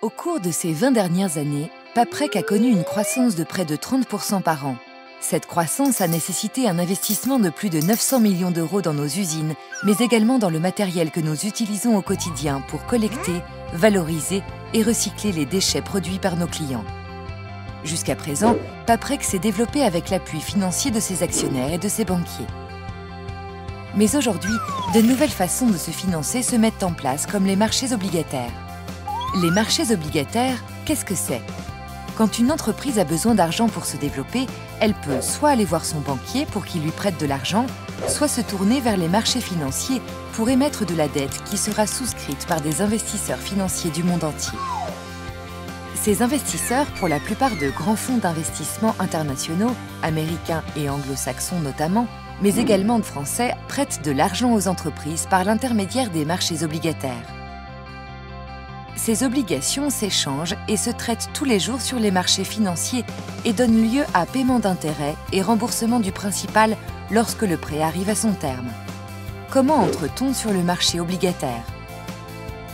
Au cours de ces 20 dernières années, Paprec a connu une croissance de près de 30% par an. Cette croissance a nécessité un investissement de plus de 900 millions d'euros dans nos usines, mais également dans le matériel que nous utilisons au quotidien pour collecter, valoriser et recycler les déchets produits par nos clients. Jusqu'à présent, Paprec s'est développé avec l'appui financier de ses actionnaires et de ses banquiers. Mais aujourd'hui, de nouvelles façons de se financer se mettent en place, comme les marchés obligataires. Les marchés obligataires, qu'est-ce que c'est? Quand une entreprise a besoin d'argent pour se développer, elle peut soit aller voir son banquier pour qu'il lui prête de l'argent, soit se tourner vers les marchés financiers pour émettre de la dette qui sera souscrite par des investisseurs financiers du monde entier. Ces investisseurs, pour la plupart de grands fonds d'investissement internationaux, américains et anglo-saxons notamment, mais également de Français, prêtent de l'argent aux entreprises par l'intermédiaire des marchés obligataires. Ces obligations s'échangent et se traitent tous les jours sur les marchés financiers et donnent lieu à paiement d'intérêts et remboursement du principal lorsque le prêt arrive à son terme. Comment entre-t-on sur le marché obligataire?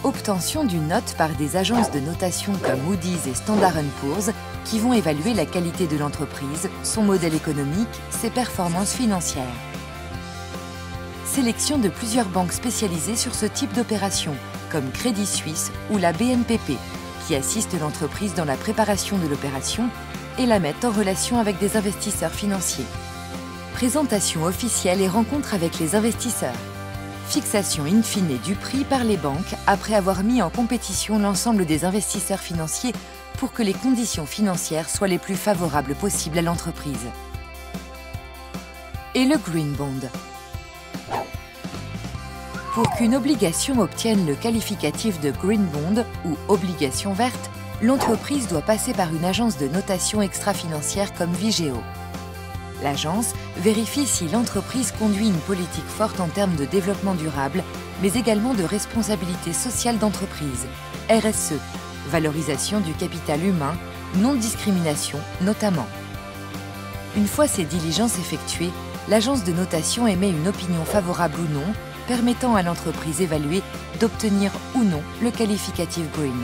Obtention d'une note par des agences de notation comme Moody's et Standard & Poor's qui vont évaluer la qualité de l'entreprise, son modèle économique, ses performances financières. Sélection de plusieurs banques spécialisées sur ce type d'opération, comme Crédit Suisse ou la BNPP, qui assistent l'entreprise dans la préparation de l'opération et la mettent en relation avec des investisseurs financiers. Présentation officielle et rencontre avec les investisseurs. Fixation in fine du prix par les banques après avoir mis en compétition l'ensemble des investisseurs financiers pour que les conditions financières soient les plus favorables possibles à l'entreprise. Et le Green Bond. Pour qu'une obligation obtienne le qualificatif de Green Bond ou obligation verte, l'entreprise doit passer par une agence de notation extra-financière comme Vigeo. L'agence vérifie si l'entreprise conduit une politique forte en termes de développement durable, mais également de responsabilité sociale d'entreprise, RSE, valorisation du capital humain, non-discrimination notamment. Une fois ces diligences effectuées, l'agence de notation émet une opinion favorable ou non, permettant à l'entreprise évaluée d'obtenir ou non le qualificatif Green.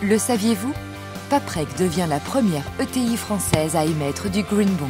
Le saviez-vous? Paprec devient la première ETI française à émettre du Green Bond.